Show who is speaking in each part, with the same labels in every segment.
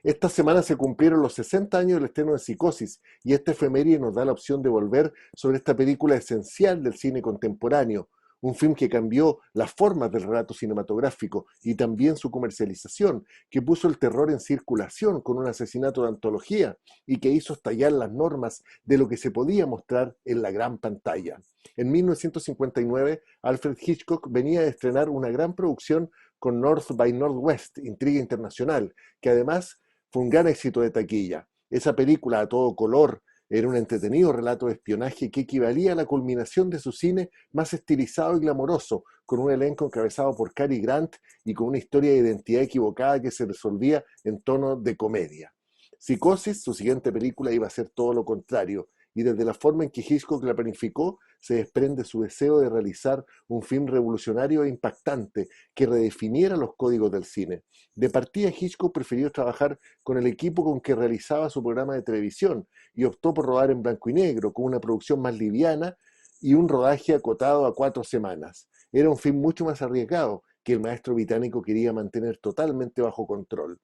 Speaker 1: Esta semana se cumplieron los 60 años del estreno de Psicosis y esta efeméride nos da la opción de volver sobre esta película esencial del cine contemporáneo, un film que cambió las formas del relato cinematográfico y también su comercialización, que puso el terror en circulación con un asesinato de antología y que hizo estallar las normas de lo que se podía mostrar en la gran pantalla. En 1959, Alfred Hitchcock venía a estrenar una gran producción con North by Northwest, Intriga Internacional, que además fue un gran éxito de taquilla. Esa película a todo color era un entretenido relato de espionaje que equivalía a la culminación de su cine más estilizado y glamoroso, con un elenco encabezado por Cary Grant y con una historia de identidad equivocada que se resolvía en tono de comedia. Psicosis, su siguiente película, iba a ser todo lo contrario, y desde la forma en que Hitchcock la planificó se desprende su deseo de realizar un film revolucionario e impactante que redefiniera los códigos del cine. De partida, Hitchcock prefirió trabajar con el equipo con que realizaba su programa de televisión y optó por rodar en blanco y negro, con una producción más liviana y un rodaje acotado a 4 semanas. Era un film mucho más arriesgado que el maestro británico quería mantener totalmente bajo control.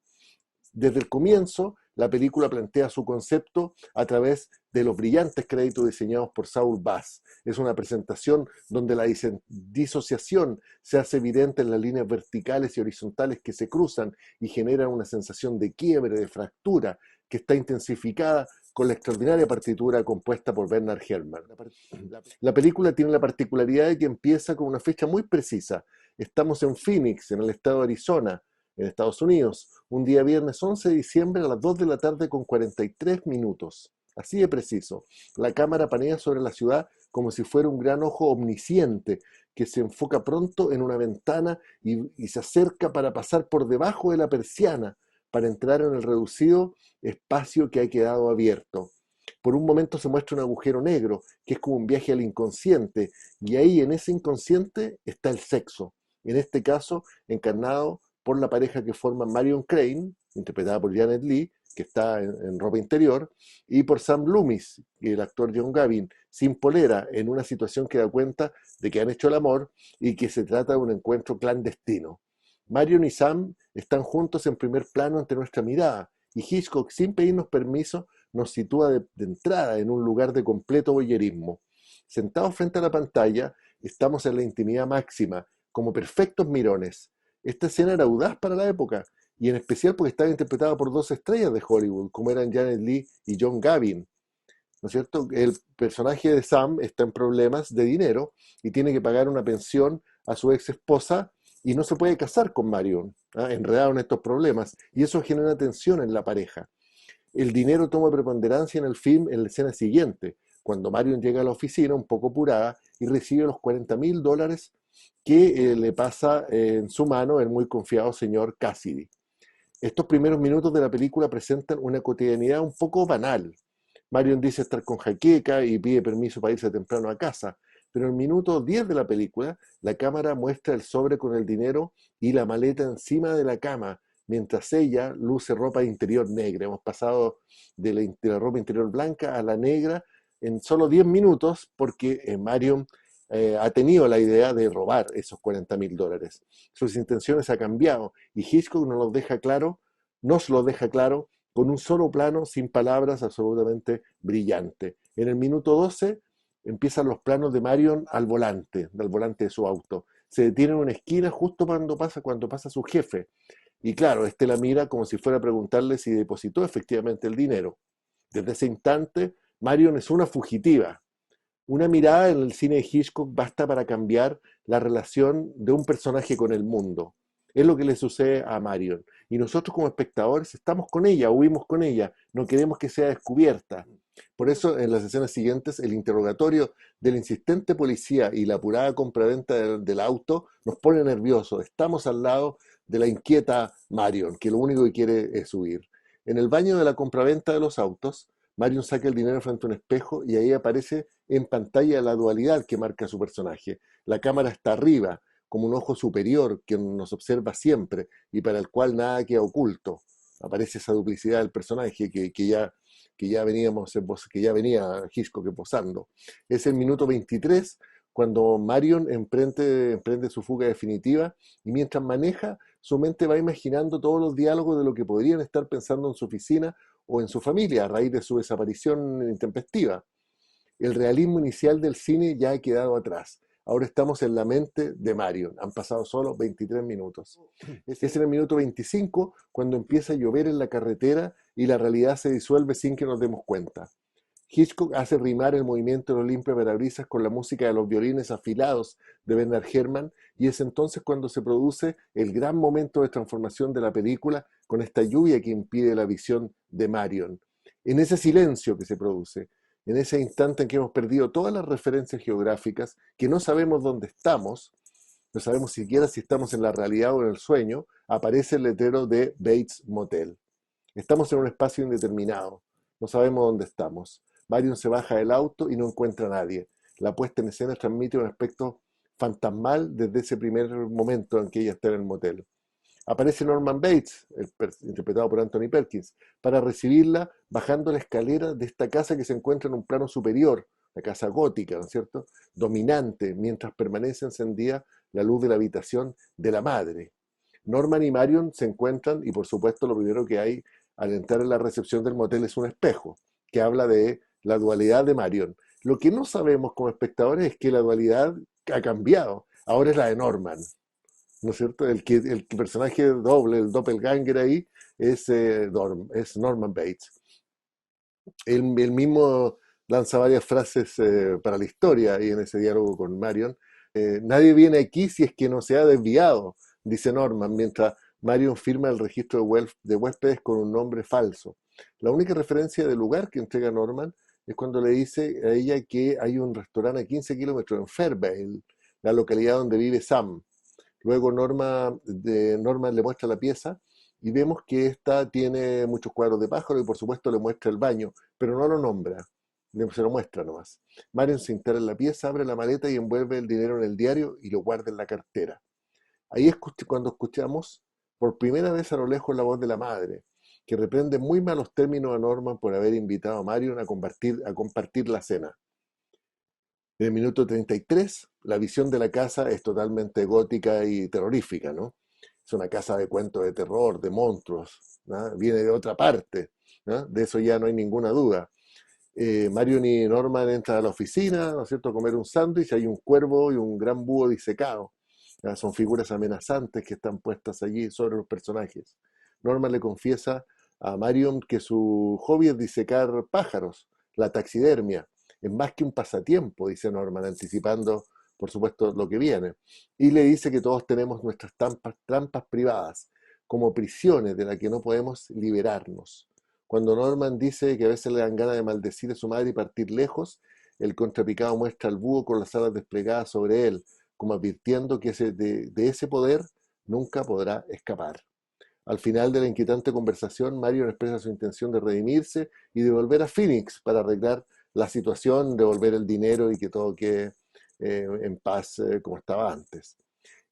Speaker 1: Desde el comienzo, la película plantea su concepto a través de los brillantes créditos diseñados por Saul Bass. Es una presentación donde la disociación se hace evidente en las líneas verticales y horizontales que se cruzan y generan una sensación de quiebre, de fractura, que está intensificada con la extraordinaria partitura compuesta por Bernard Herrmann. La película tiene la particularidad de que empieza con una fecha muy precisa. Estamos en Phoenix, en el estado de Arizona, en Estados Unidos, un día viernes 11 de diciembre a las 2 de la tarde con 43 minutos. Así de preciso. La cámara panea sobre la ciudad como si fuera un gran ojo omnisciente que se enfoca pronto en una ventana y se acerca para pasar por debajo de la persiana para entrar en el reducido espacio que ha quedado abierto. Por un momento se muestra un agujero negro, que es como un viaje al inconsciente, y ahí en ese inconsciente está el sexo, en este caso encarnado por la pareja que forman Marion Crane, interpretada por Janet Leigh, que está en ropa interior, y por Sam Loomis, y el actor John Gavin, sin polera, en una situación que da cuenta de que han hecho el amor y que se trata de un encuentro clandestino. Marion y Sam están juntos en primer plano ante nuestra mirada, y Hitchcock, sin pedirnos permiso, nos sitúa de entrada en un lugar de completo voyerismo. Sentados frente a la pantalla, estamos en la intimidad máxima, como perfectos mirones. Esta escena era audaz para la época, y en especial porque estaba interpretada por 2 estrellas de Hollywood, como eran Janet Leigh y John Gavin. ¿No es cierto? El personaje de Sam está en problemas de dinero y tiene que pagar una pensión a su ex esposa y no se puede casar con Marion, enredado en estos problemas, y eso genera tensión en la pareja. El dinero toma preponderancia en el film en la escena siguiente, cuando Marion llega a la oficina un poco apurada y recibe los $40,000 que le pasa en su mano el muy confiado señor Cassidy. Estos primeros minutos de la película presentan una cotidianidad un poco banal. Marion dice estar con jaqueca y pide permiso para irse temprano a casa, pero en el minuto 10 de la película, la cámara muestra el sobre con el dinero y la maleta encima de la cama, mientras ella luce ropa interior negra. Hemos pasado de la ropa interior blanca a la negra en solo 10 minutos porque Marion ha tenido la idea de robar esos $40,000. Sus intenciones han cambiado y Hitchcock nos lo deja claro con un solo plano sin palabras absolutamente brillante. En el minuto 12 empiezan los planos de Marion al volante, del volante de su auto. Se detiene en una esquina justo cuando pasa su jefe. Y claro, este la mira como si fuera a preguntarle si depositó efectivamente el dinero. Desde ese instante, Marion es una fugitiva. Una mirada en el cine de Hitchcock basta para cambiar la relación de un personaje con el mundo. Es lo que le sucede a Marion. Y nosotros como espectadores estamos con ella, huimos con ella, no queremos que sea descubierta. Por eso en las escenas siguientes el interrogatorio del insistente policía y la apurada compraventa del auto nos pone nerviosos. Estamos al lado de la inquieta Marion, que lo único que quiere es huir. En el baño de la compraventa de los autos, Marion saca el dinero frente a un espejo y ahí aparece en pantalla la dualidad que marca su personaje. La cámara está arriba, como un ojo superior que nos observa siempre y para el cual nada queda oculto. Aparece esa duplicidad del personaje que ya venía Hitchcock posando. Es el minuto 23 cuando Marion emprende su fuga definitiva y mientras maneja su mente va imaginando todos los diálogos de lo que podrían estar pensando en su oficina o en su familia a raíz de su desaparición intempestiva. El realismo inicial del cine ya ha quedado atrás. Ahora estamos en la mente de Marion. Han pasado solo 23 minutos. Es en el minuto 25 cuando empieza a llover en la carretera y la realidad se disuelve sin que nos demos cuenta. Hitchcock hace rimar el movimiento de los limpiaparabrisas con la música de los violines afilados de Bernard Herrmann, y es entonces cuando se produce el gran momento de transformación de la película con esta lluvia que impide la visión de Marion. En ese silencio que se produce, en ese instante en que hemos perdido todas las referencias geográficas, que no sabemos dónde estamos, no sabemos siquiera si estamos en la realidad o en el sueño, aparece el letrero de Bates Motel. Estamos en un espacio indeterminado, no sabemos dónde estamos. Marion se baja del auto y no encuentra a nadie. La puesta en escena transmite un aspecto fantasmal desde ese primer momento en que ella está en el motel. Aparece Norman Bates, interpretado por Anthony Perkins, para recibirla bajando la escalera de esta casa que se encuentra en un plano superior, la casa gótica, ¿no es cierto?, dominante, mientras permanece encendida la luz de la habitación de la madre. Norman y Marion se encuentran y por supuesto lo primero que hay al entrar en la recepción del motel es un espejo que habla de la dualidad de Marion. Lo que no sabemos como espectadores es que la dualidad ha cambiado. Ahora es la de Norman, ¿no es cierto? El personaje doble, el doppelganger ahí, es Norman Bates. Él mismo lanza varias frases para la historia ahí en ese diálogo con Marion. Nadie viene aquí si es que no se ha desviado, dice Norman, mientras Marion firma el registro de huéspedes con un nombre falso. La única referencia del lugar que entrega Norman es cuando le dice a ella que hay un restaurante a 15 kilómetros en Fairvale, la localidad donde vive Sam. Luego Norman le muestra la pieza y vemos que esta tiene muchos cuadros de pájaro y por supuesto le muestra el baño, pero no lo nombra, se lo muestra nomás. Marion se instala en la pieza, abre la maleta y envuelve el dinero en el diario y lo guarda en la cartera. Ahí es cuando escuchamos por primera vez a lo lejos la voz de la madre, que reprende muy malos términos a Norman por haber invitado a Marion a compartir la cena. En el minuto 33, la visión de la casa es totalmente gótica y terrorífica, ¿no? Es una casa de cuentos de terror, de monstruos, ¿no? Viene de otra parte, ¿no? De eso ya no hay ninguna duda. Marion y Norman entran a la oficina, ¿no es cierto?, a comer un sándwich, hay un cuervo y un gran búho disecado. ¿No? Son figuras amenazantes que están puestas allí sobre los personajes. Norman le confiesa a Marion que su hobby es disecar pájaros, la taxidermia. Es más que un pasatiempo, dice Norman, anticipando, por supuesto, lo que viene. Y le dice que todos tenemos nuestras trampas privadas, como prisiones de las que no podemos liberarnos. Cuando Norman dice que a veces le dan ganas de maldecir a su madre y partir lejos, el contrapicado muestra al búho con las alas desplegadas sobre él, como advirtiendo que de ese poder nunca podrá escapar. Al final de la inquietante conversación, Marion expresa su intención de redimirse y de volver a Phoenix para arreglar la situación, devolver el dinero y que todo quede en paz como estaba antes.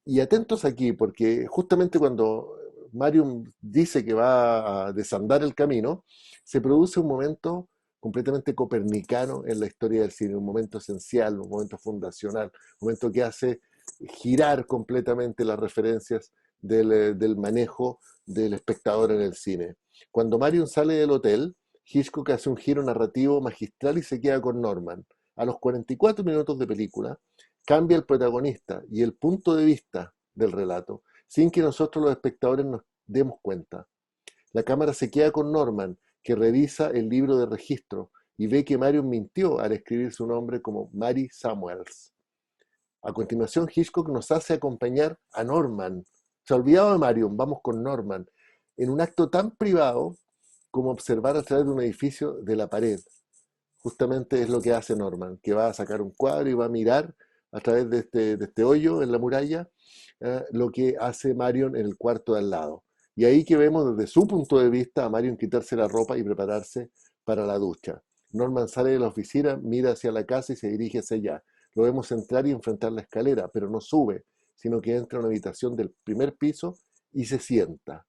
Speaker 1: Y atentos aquí, porque justamente cuando Marion dice que va a desandar el camino, se produce un momento completamente copernicano en la historia del cine, un momento esencial, un momento fundacional, un momento que hace girar completamente las referencias del manejo del espectador en el cine. Cuando Marion sale del hotel, Hitchcock hace un giro narrativo magistral y se queda con Norman. A los 44 minutos de película, cambia el protagonista y el punto de vista del relato, sin que nosotros los espectadores nos demos cuenta. La cámara se queda con Norman, que revisa el libro de registro y ve que Marion mintió al escribir su nombre como Mary Samuels. A continuación, Hitchcock nos hace acompañar a Norman. Se ha olvidado de Marion, vamos con Norman, en un acto tan privado como observar a través de un edificio de la pared. Justamente es lo que hace Norman, que va a sacar un cuadro y va a mirar a través de este hoyo en la muralla lo que hace Marion en el cuarto de al lado. Y ahí que vemos desde su punto de vista a Marion quitarse la ropa y prepararse para la ducha. Norman sale de la oficina, mira hacia la casa y se dirige hacia allá. Lo vemos entrar y enfrentar la escalera, pero no sube, sino que entra a una habitación del primer piso y se sienta.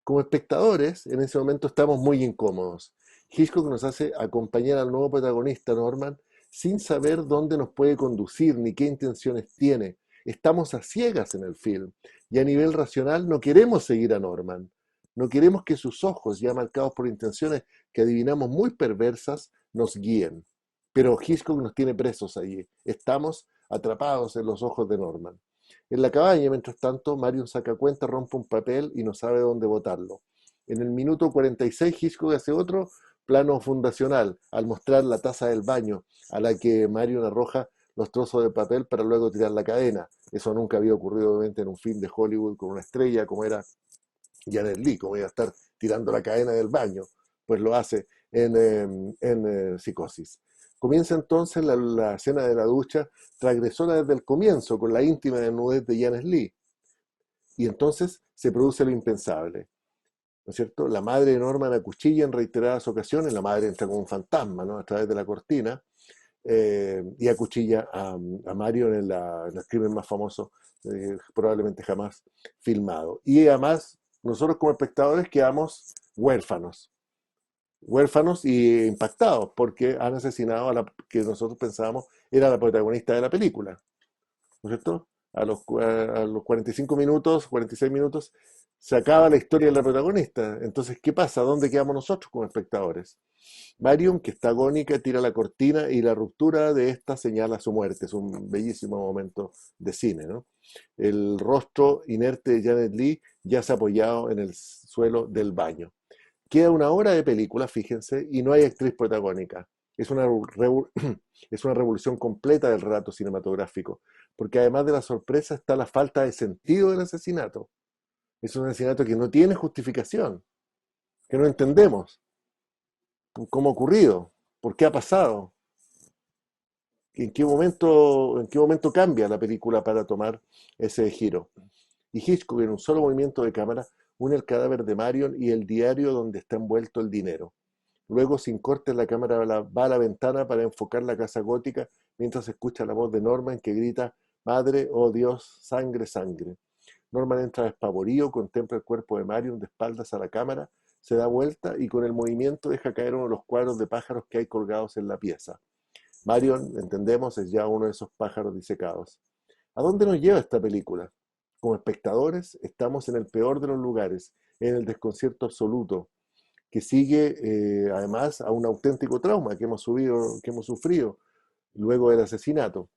Speaker 1: Como espectadores, en ese momento estamos muy incómodos. Hitchcock nos hace acompañar al nuevo protagonista, Norman, sin saber dónde nos puede conducir ni qué intenciones tiene. Estamos a ciegas en el film y a nivel racional no queremos seguir a Norman. No queremos que sus ojos, ya marcados por intenciones que adivinamos muy perversas, nos guíen. Pero Hitchcock nos tiene presos allí. Estamos atrapados en los ojos de Norman. En la cabaña, mientras tanto, Marion saca cuenta, rompe un papel y no sabe dónde botarlo. En el minuto 46, Hitchcock hace otro plano fundacional al mostrar la taza del baño a la que Marion arroja los trozos de papel para luego tirar la cadena. Eso nunca había ocurrido obviamente en un film de Hollywood con una estrella como era Janet Leigh, como iba a estar tirando la cadena del baño, pues lo hace en Psicosis. Comienza entonces la escena de la ducha transgresora desde el comienzo, con la íntima desnudez de Janet Leigh. Y entonces se produce lo impensable, ¿no es cierto? La madre de Norman acuchilla en reiteradas ocasiones, la madre entra como un fantasma, ¿no? A través de la cortina, y acuchilla a Mario en el crimen más famoso, probablemente jamás filmado. Y además, nosotros como espectadores quedamos huérfanos, huérfanos y impactados, porque han asesinado a la que nosotros pensábamos era la protagonista de la película, ¿no es cierto? A los 45 minutos, 46 minutos, se acaba la historia de la protagonista. Entonces, ¿qué pasa? ¿Dónde quedamos nosotros como espectadores? Marion, que está agónica, tira la cortina y la ruptura de esta señala su muerte. Es un bellísimo momento de cine, ¿no? El rostro inerte de Janet Leigh ya se ha apoyado en el suelo del baño. Queda una hora de película, fíjense, y no hay actriz protagónica. Es una, es una revolución completa del relato cinematográfico, porque además de la sorpresa está la falta de sentido del asesinato. Es un asesinato que no tiene justificación, que no entendemos cómo ha ocurrido, por qué ha pasado, en qué momento cambia la película para tomar ese giro. Y Hitchcock, en un solo movimiento de cámara, une el cadáver de Marion y el diario donde está envuelto el dinero. Luego, sin cortes, la cámara va a la ventana para enfocar la casa gótica mientras se escucha la voz de Norman que grita: Madre, oh Dios, sangre, sangre. Norman entra despavorido, contempla el cuerpo de Marion de espaldas a la cámara, se da vuelta y con el movimiento deja caer uno de los cuadros de pájaros que hay colgados en la pieza. Marion, entendemos, es ya uno de esos pájaros disecados. ¿A dónde nos lleva esta película? Como espectadores, estamos en el peor de los lugares, en el desconcierto absoluto, que sigue además a un auténtico trauma que hemos sufrido luego del asesinato.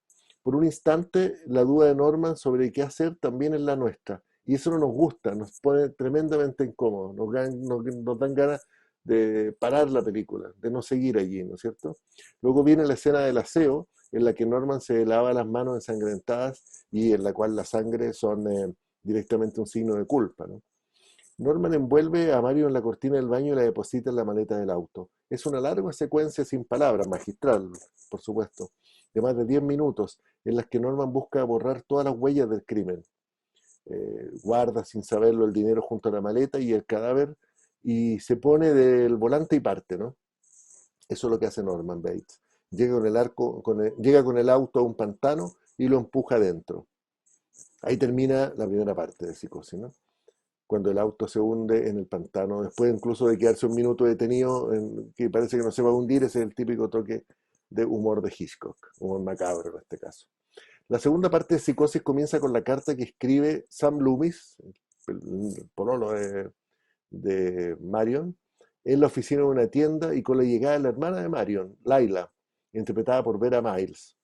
Speaker 1: Por un instante, la duda de Norman sobre qué hacer también es la nuestra. Y eso no nos gusta, nos pone tremendamente incómodos, nos dan ganas de parar la película, de no seguir allí, ¿no es cierto? Luego viene la escena del aseo, en la que Norman se lava las manos ensangrentadas y en la cual la sangre son directamente un signo de culpa, ¿no? Norman envuelve a Mario en la cortina del baño y la deposita en la maleta del auto. Es una larga secuencia sin palabras, magistral, por supuesto, de más de 10 minutos, en las que Norman busca borrar todas las huellas del crimen. Guarda sin saberlo el dinero junto a la maleta y el cadáver y se pone del volante y parte, ¿no? Eso es lo que hace Norman Bates. Llega con el auto a un pantano y lo empuja adentro. Ahí termina la primera parte de Psicosis, ¿no? Cuando el auto se hunde en el pantano, después incluso de quedarse un minuto detenido, que parece que no se va a hundir, ese es el típico toque de humor de Hitchcock, humor macabro en este caso. La segunda parte de Psicosis comienza con la carta que escribe Sam Loomis, el pololo de Marion, en la oficina de una tienda y con la llegada de la hermana de Marion, Laila, interpretada por Vera Miles.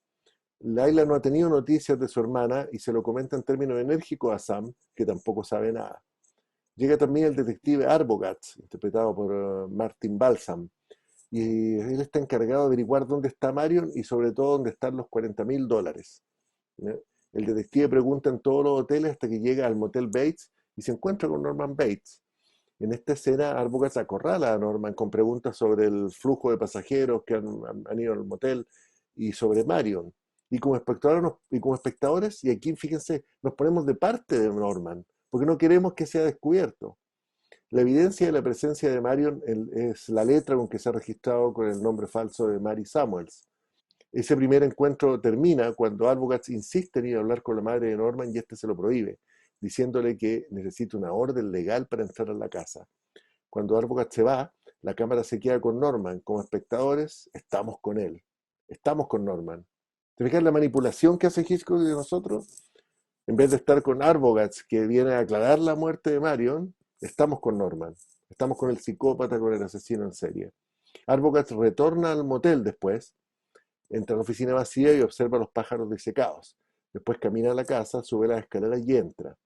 Speaker 1: Laila no ha tenido noticias de su hermana y se lo comenta en términos enérgicos a Sam, que tampoco sabe nada. Llega también el detective Arbogast, interpretado por Martin Balsam, y él está encargado de averiguar dónde está Marion y sobre todo dónde están los $40,000. ¿Ya? El detective pregunta en todos los hoteles hasta que llega al motel Bates y se encuentra con Norman Bates. En esta escena, Arbogast acorrala a Norman con preguntas sobre el flujo de pasajeros que han ido al motel y sobre Marion. Y como espectadores, y aquí fíjense, nos ponemos de parte de Norman, porque no queremos que sea descubierto. La evidencia de la presencia de Marion es la letra con que se ha registrado con el nombre falso de Mary Samuels. Ese primer encuentro termina cuando Arbogast insiste en ir a hablar con la madre de Norman y este se lo prohíbe, diciéndole que necesita una orden legal para entrar a la casa. Cuando Arbogast se va, la cámara se queda con Norman. Como espectadores, estamos con él. Estamos con Norman. ¿Te fijas la manipulación que hace Hitchcock de nosotros? En vez de estar con Arbogast, que viene a aclarar la muerte de Marion, estamos con Norman. Estamos con el psicópata, con el asesino en serie. Arbogast retorna al motel después, entra a la oficina vacía y observa los pájaros disecados. Después camina a la casa, sube las escaleras y entra,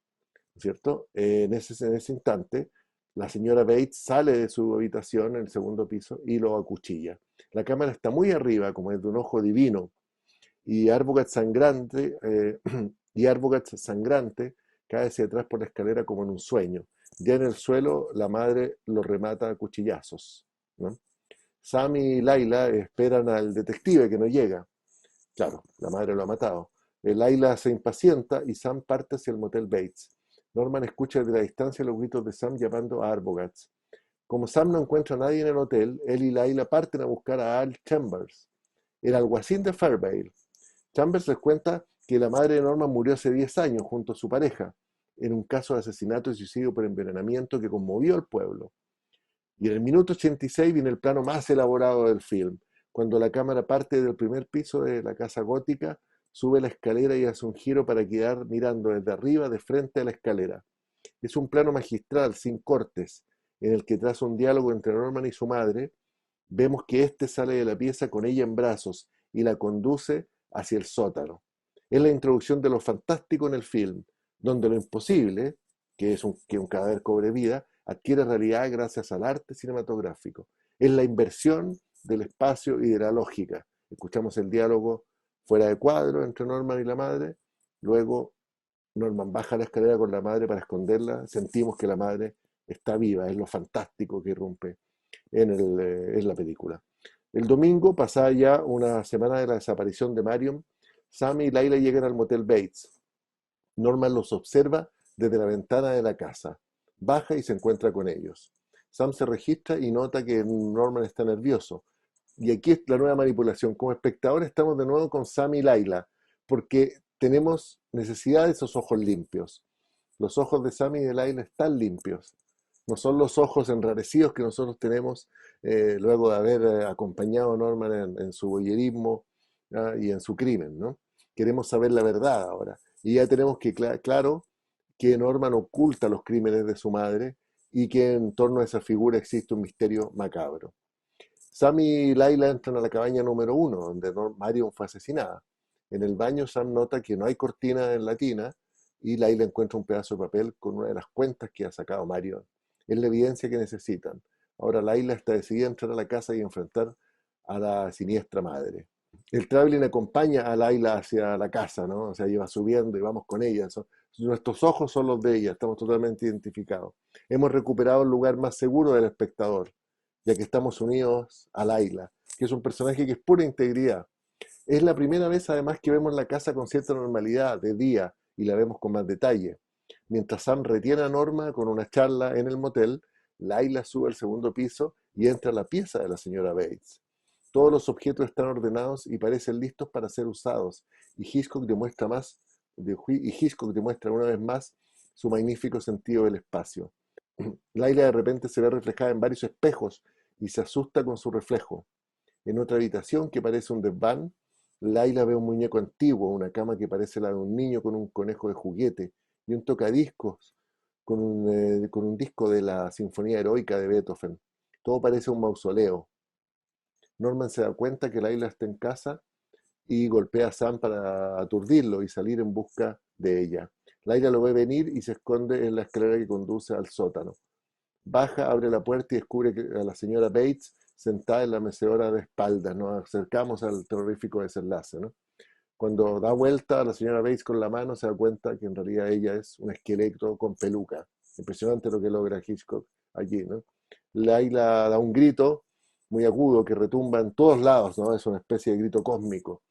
Speaker 1: ¿cierto? En ese instante, la señora Bates sale de su habitación en el segundo piso y lo acuchilla. La cámara está muy arriba, como es de un ojo divino, y Arbogast sangrante, y Arbogast sangrante cae hacia atrás por la escalera como en un sueño. Ya en el suelo, la madre lo remata a cuchillazos, ¿no? Sam y Laila esperan al detective que no llega. Claro, la madre lo ha matado. Laila se impacienta y Sam parte hacia el motel Bates. Norman escucha desde la distancia los gritos de Sam llamando a Arbogast. Como Sam no encuentra a nadie en el hotel, él y Laila parten a buscar a Al Chambers, el alguacil de Fairvale. Chambers les cuenta que la madre de Norman murió hace 10 años junto a su pareja, en un caso de asesinato y suicidio por envenenamiento que conmovió al pueblo. Y en el minuto 86 viene el plano más elaborado del film, cuando la cámara parte del primer piso de la casa gótica, sube la escalera y hace un giro para quedar mirando desde arriba de frente a la escalera. Es un plano magistral, sin cortes, en el que tras un diálogo entre Norman y su madre, vemos que éste sale de la pieza con ella en brazos y la conduce hacia el sótano. Es la introducción de lo fantástico en el film, donde lo imposible, que un cadáver cobre vida, adquiere realidad gracias al arte cinematográfico. Es la inversión del espacio y de la lógica. Escuchamos el diálogo fuera de cuadro entre Norman y la madre, luego Norman baja la escalera con la madre para esconderla, sentimos que la madre está viva, es lo fantástico que irrumpe en la película. El domingo, pasada ya una semana de la desaparición de Marion, Sam y Laila llegan al motel Bates. Norman los observa desde la ventana de la casa. Baja y se encuentra con ellos. Sam se registra y nota que Norman está nervioso. Y aquí es la nueva manipulación. Como espectador estamos de nuevo con Sam y Laila, porque tenemos necesidad de esos ojos limpios. Los ojos de Sam y de Laila están limpios. No son los ojos enrarecidos que nosotros tenemos luego de haber acompañado a Norman en su voyerismo y en su crimen, ¿no? Queremos saber la verdad ahora. Y ya tenemos que claro que Norman oculta los crímenes de su madre y que en torno a esa figura existe un misterio macabro. Sam y Laila entran a la cabaña número 1, donde Marion fue asesinada. En el baño Sam nota que no hay cortina en la tina y Laila encuentra un pedazo de papel con una de las cuentas que ha sacado Marion. Es la evidencia que necesitan. Ahora Laila está decidida a entrar a la casa y enfrentar a la siniestra madre. El traveling acompaña a Laila hacia la casa, ¿no? O sea, lleva subiendo y vamos con ella. Nuestros ojos son los de ella, estamos totalmente identificados. Hemos recuperado el lugar más seguro del espectador, ya que estamos unidos a Laila, que es un personaje que es pura integridad. Es la primera vez además que vemos la casa con cierta normalidad de día y la vemos con más detalle. Mientras Sam retiene a Norma con una charla en el motel, Laila sube al segundo piso y entra a la pieza de la señora Bates. Todos los objetos están ordenados y parecen listos para ser usados, y Hitchcock demuestra una vez más su magnífico sentido del espacio. Laila de repente se ve reflejada en varios espejos y se asusta con su reflejo. En otra habitación que parece un desván, Laila ve un muñeco antiguo, una cama que parece la de un niño con un conejo de juguete y un tocadiscos con un disco de la Sinfonía Heroica de Beethoven. Todo parece un mausoleo. Norman se da cuenta que Laila está en casa y golpea a Sam para aturdirlo y salir en busca de ella. Laila lo ve venir y se esconde en la escalera que conduce al sótano. Baja, abre la puerta y descubre a la señora Bates sentada en la mecedora de espaldas. Nos acercamos al terrorífico desenlace, ¿no? Cuando da vuelta a la señora Bates con la mano, se da cuenta que en realidad ella es un esqueleto con peluca. Impresionante lo que logra Hitchcock allí, ¿no? Laila da un grito muy agudo que retumba en todos lados, ¿no? Es una especie de grito cósmico.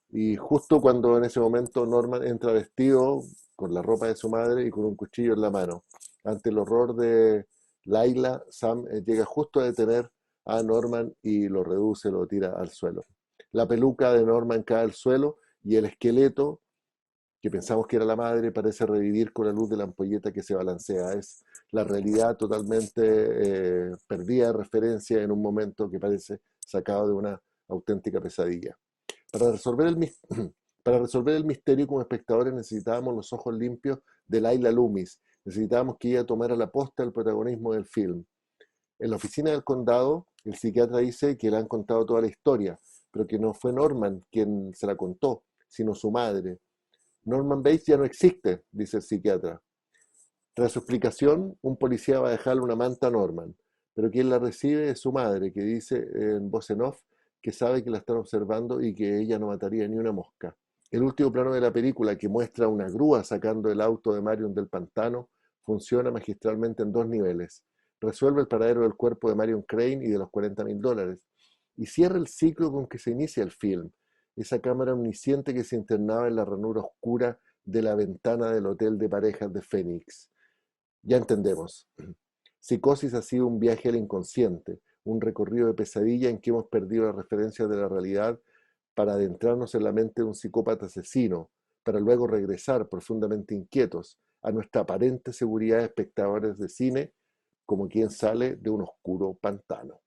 Speaker 1: Y justo cuando en ese momento Norman entra vestido con la ropa de su madre y con un cuchillo en la mano. Ante el horror de Laila, Sam llega justo a detener a Norman y lo reduce, lo tira al suelo. La peluca de Norman cae al suelo y el esqueleto, que pensamos que era la madre, parece revivir con la luz de la ampolleta que se balancea. Es la realidad totalmente perdida de referencia en un momento que parece sacado de una auténtica pesadilla. Para resolver el, Para resolver el misterio como espectadores necesitábamos los ojos limpios de Laila Loomis, necesitábamos que ella tomara la posta del protagonismo del film. En la oficina del condado, el psiquiatra dice que le han contado toda la historia, pero que no fue Norman quien se la contó, sino su madre. Norman Bates ya no existe, dice el psiquiatra. Tras su explicación, un policía va a dejarle una manta a Norman, pero quien la recibe es su madre, que dice en voz en off que sabe que la están observando y que ella no mataría ni una mosca. El último plano de la película, que muestra una grúa sacando el auto de Marion del pantano, funciona magistralmente en dos niveles. Resuelve el paradero del cuerpo de Marion Crane y de los $40.000, y cierra el ciclo con que se inicia el film, esa cámara omnisciente que se internaba en la ranura oscura de la ventana del hotel de parejas de Phoenix. Ya entendemos. Psicosis ha sido un viaje al inconsciente, un recorrido de pesadilla en que hemos perdido las referencias de la realidad para adentrarnos en la mente de un psicópata asesino, para luego regresar profundamente inquietos a nuestra aparente seguridad de espectadores de cine, como quien sale de un oscuro pantano.